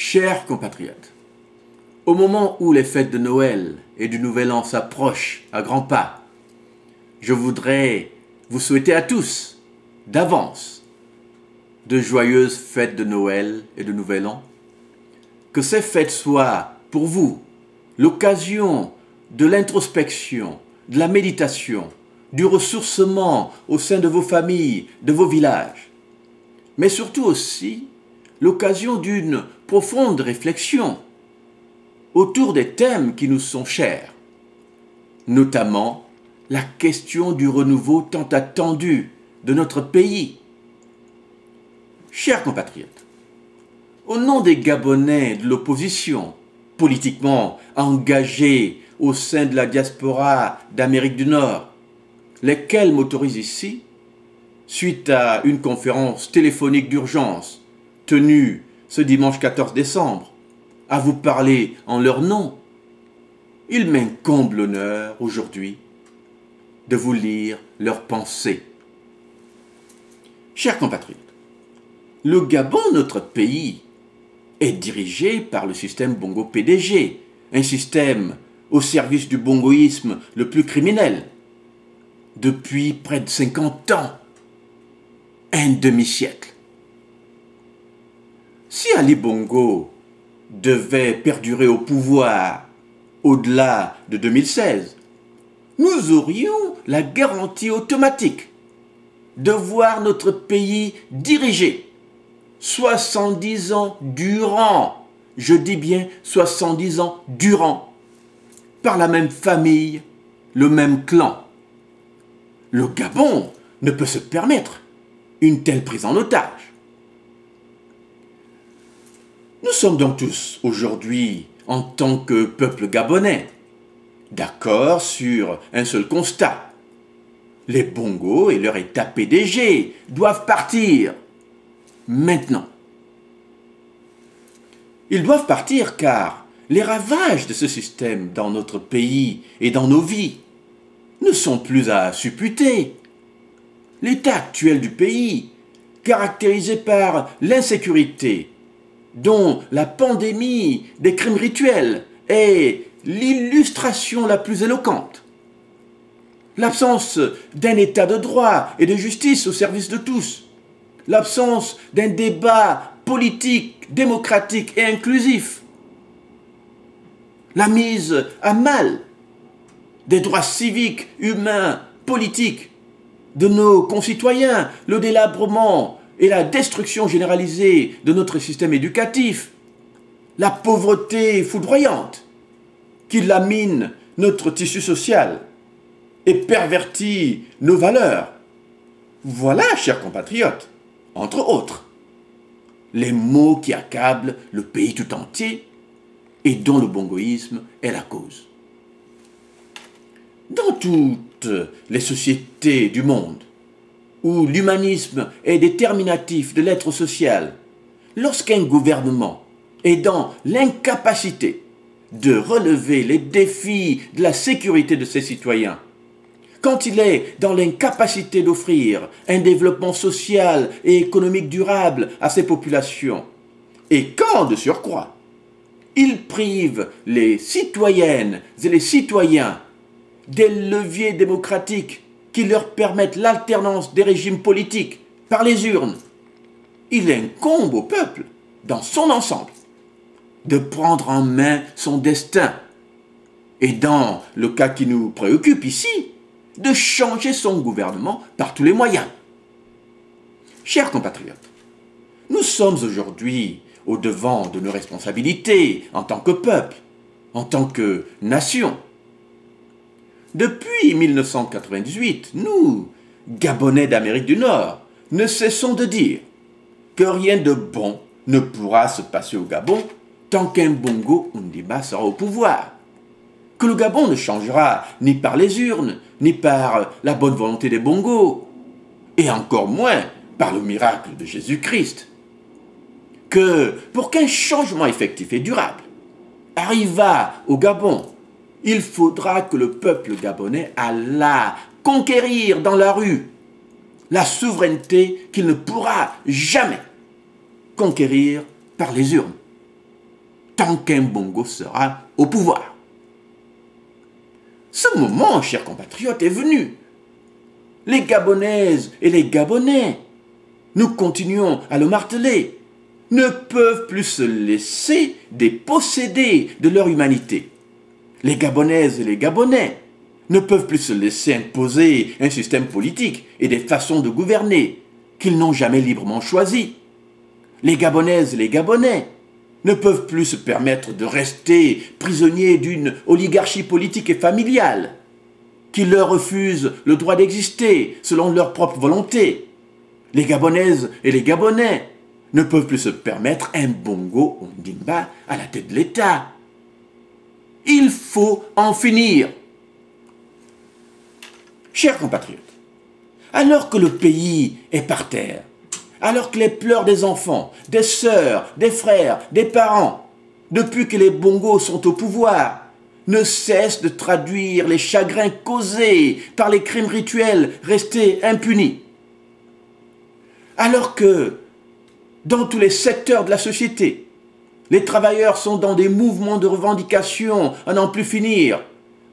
Chers compatriotes, au moment où les fêtes de Noël et du Nouvel An s'approchent à grands pas, je voudrais vous souhaiter à tous, d'avance, de joyeuses fêtes de Noël et de Nouvel An. Que ces fêtes soient pour vous l'occasion de l'introspection, de la méditation, du ressourcement au sein de vos familles, de vos villages, mais surtout aussi l'occasion d'une profonde réflexion autour des thèmes qui nous sont chers, notamment la question du renouveau tant attendu de notre pays. Chers compatriotes, au nom des Gabonais de l'opposition, politiquement engagés au sein de la diaspora d'Amérique du Nord, lesquels m'autorisent ici, suite à une conférence téléphonique d'urgence tenue ce dimanche 14 décembre, à vous parler en leur nom, il m'incombe l'honneur aujourd'hui de vous lire leurs pensées. Chers compatriotes, le Gabon, notre pays, est dirigé par le système Bongo PDG, un système au service du bongoïsme le plus criminel, depuis près de 50 ans, un demi-siècle. Si Ali Bongo devait perdurer au pouvoir au-delà de 2016, nous aurions la garantie automatique de voir notre pays dirigé 70 ans durant, je dis bien 70 ans durant, par la même famille, le même clan. Le Gabon ne peut se permettre une telle prise en otage. Nous sommes donc tous aujourd'hui, en tant que peuple gabonais, d'accord sur un seul constat. Les Bongos et leur État PDG doivent partir maintenant. Ils doivent partir car les ravages de ce système dans notre pays et dans nos vies ne sont plus à supputer. L'état actuel du pays, caractérisé par l'insécurité, dont la pandémie des crimes rituels est l'illustration la plus éloquente. L'absence d'un état de droit et de justice au service de tous. L'absence d'un débat politique, démocratique et inclusif. La mise à mal des droits civiques, humains, politiques de nos concitoyens, le délabrement et la destruction généralisée de notre système éducatif, la pauvreté foudroyante qui lamine notre tissu social et pervertit nos valeurs. Voilà, chers compatriotes, entre autres, les maux qui accablent le pays tout entier et dont le bongoïsme est la cause. Dans toutes les sociétés du monde, où l'humanisme est déterminatif de l'être social, lorsqu'un gouvernement est dans l'incapacité de relever les défis de la sécurité de ses citoyens, quand il est dans l'incapacité d'offrir un développement social et économique durable à ses populations, et quand, de surcroît, il prive les citoyennes et les citoyens des leviers démocratiques qui leur permettent l'alternance des régimes politiques par les urnes, il incombe au peuple, dans son ensemble, de prendre en main son destin. Et dans le cas qui nous préoccupe ici, de changer son gouvernement par tous les moyens. Chers compatriotes, nous sommes aujourd'hui au devant de nos responsabilités en tant que peuple, en tant que nation. Depuis 1998, nous, Gabonais d'Amérique du Nord, ne cessons de dire que rien de bon ne pourra se passer au Gabon tant qu'un Bongo Ondimba sera au pouvoir. Que le Gabon ne changera ni par les urnes, ni par la bonne volonté des Bongos, et encore moins par le miracle de Jésus-Christ. Que pour qu'un changement effectif et durable arrivât au Gabon, il faudra que le peuple gabonais allât conquérir dans la rue la souveraineté qu'il ne pourra jamais conquérir par les urnes. tant qu'un Bongo sera au pouvoir. Ce moment, chers compatriotes, est venu. Les Gabonaises et les Gabonais, nous continuons à le marteler, ne peuvent plus se laisser déposséder de leur humanité. Les Gabonaises et les Gabonais ne peuvent plus se laisser imposer un système politique et des façons de gouverner qu'ils n'ont jamais librement choisi. Les Gabonaises et les Gabonais ne peuvent plus se permettre de rester prisonniers d'une oligarchie politique et familiale qui leur refuse le droit d'exister selon leur propre volonté. Les Gabonaises et les Gabonais ne peuvent plus se permettre un Bongo Ondimba à la tête de l'État. Il faut en finir. Chers compatriotes, alors que le pays est par terre, alors que les pleurs des enfants, des sœurs, des frères, des parents, depuis que les Bongos sont au pouvoir, ne cessent de traduire les chagrins causés par les crimes rituels restés impunis. Alors que, dans tous les secteurs de la société, les travailleurs sont dans des mouvements de revendication à n'en plus finir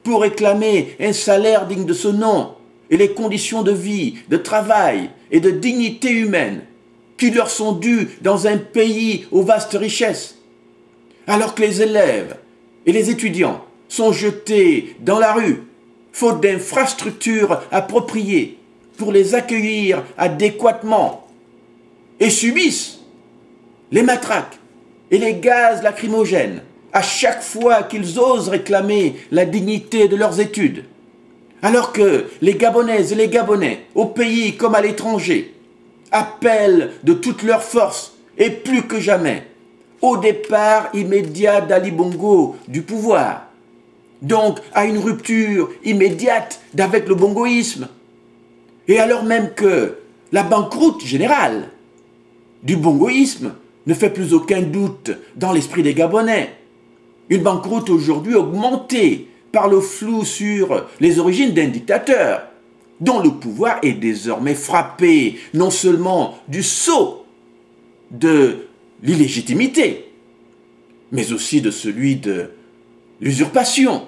pour réclamer un salaire digne de ce nom et les conditions de vie, de travail et de dignité humaine qui leur sont dues dans un pays aux vastes richesses. Alors que les élèves et les étudiants sont jetés dans la rue, faute d'infrastructures appropriées pour les accueillir adéquatement, et subissent les matraques et les gaz lacrymogènes à chaque fois qu'ils osent réclamer la dignité de leurs études. Alors que les Gabonaises et les Gabonais, au pays comme à l'étranger, appellent de toutes leurs forces, et plus que jamais, au départ immédiat d'Ali Bongo du pouvoir, donc à une rupture immédiate d'avec le bongoïsme, et alors même que la banqueroute générale du bongoïsme ne fait plus aucun doute dans l'esprit des Gabonais. Une banqueroute aujourd'hui augmentée par le flou sur les origines d'un dictateur, dont le pouvoir est désormais frappé non seulement du sceau de l'illégitimité, mais aussi de celui de l'usurpation.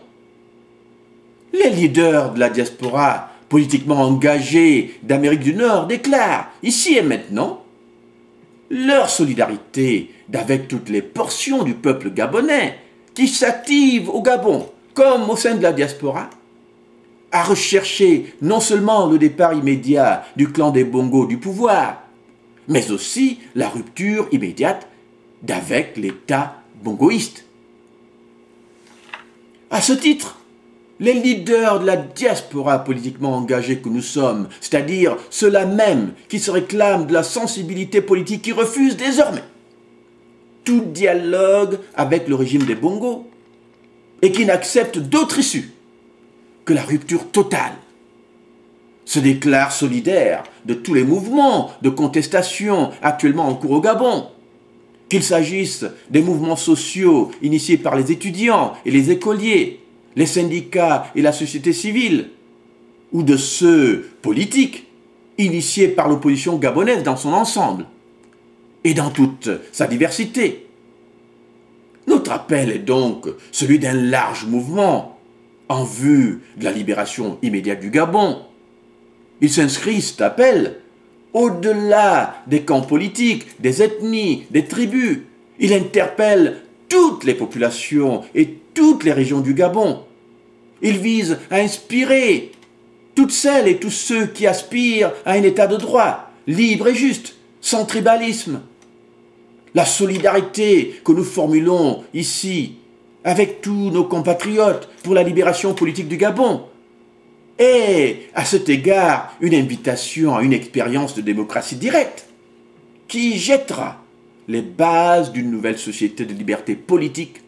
Les leaders de la diaspora politiquement engagés d'Amérique du Nord déclarent, ici et maintenant, leur solidarité avec toutes les portions du peuple gabonais qui s'activent au Gabon, comme au sein de la diaspora, à rechercher non seulement le départ immédiat du clan des Bongos du pouvoir, mais aussi la rupture immédiate d'avec l'État bongoïste. À ce titre, les leaders de la diaspora politiquement engagés que nous sommes, c'est-à-dire ceux-là même qui se réclament de la sensibilité politique, qui refusent désormais tout dialogue avec le régime des Bongos et qui n'acceptent d'autre issue que la rupture totale, se déclarent solidaires de tous les mouvements de contestation actuellement en cours au Gabon, qu'il s'agisse des mouvements sociaux initiés par les étudiants et les écoliers, les syndicats et la société civile, ou de ceux politiques initiés par l'opposition gabonaise dans son ensemble, et dans toute sa diversité. Notre appel est donc celui d'un large mouvement en vue de la libération immédiate du Gabon. Il s'inscrit, cet appel, au-delà des camps politiques, des ethnies, des tribus. Il interpelle toutes les populations et toutes les régions du Gabon. Il vise à inspirer toutes celles et tous ceux qui aspirent à un état de droit, libre et juste, sans tribalisme. La solidarité que nous formulons ici avec tous nos compatriotes pour la libération politique du Gabon est, à cet égard, une invitation à une expérience de démocratie directe qui jettera les bases d'une nouvelle société de liberté politique,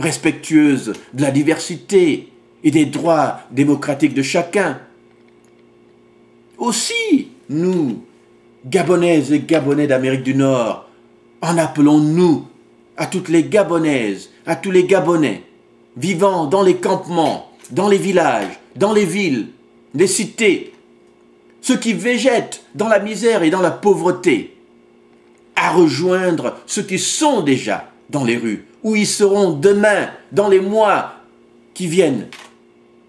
respectueuse de la diversité et des droits démocratiques de chacun. Aussi, nous, Gabonaises et Gabonais d'Amérique du Nord, en appelons-nous à toutes les Gabonaises, à tous les Gabonais, vivant dans les campements, dans les villages, dans les villes, les cités, ceux qui végètent dans la misère et dans la pauvreté, à rejoindre ceux qui sont déjà dans les rues où ils seront demain, dans les mois qui viennent,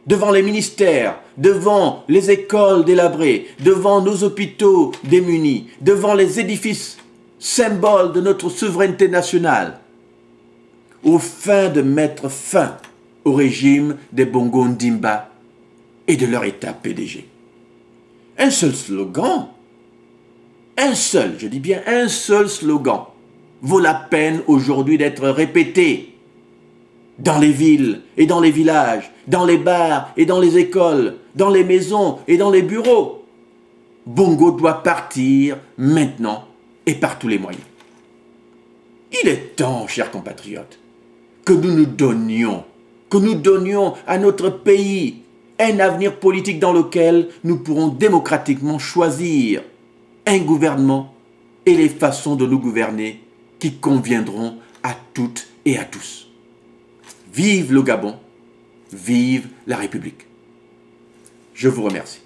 devant les ministères, devant les écoles délabrées, devant nos hôpitaux démunis, devant les édifices symboles de notre souveraineté nationale, au fin de mettre fin au régime des Bongo Ndimba et de leur État PDG. Un seul slogan, un seul, je dis bien un seul slogan, vaut la peine aujourd'hui d'être répété dans les villes et dans les villages, dans les bars et dans les écoles, dans les maisons et dans les bureaux. Bongo doit partir maintenant et par tous les moyens. Il est temps, chers compatriotes, que nous donnions à notre pays un avenir politique dans lequel nous pourrons démocratiquement choisir un gouvernement et les façons de nous gouverner qui conviendront à toutes et à tous. Vive le Gabon, vive la République. Je vous remercie.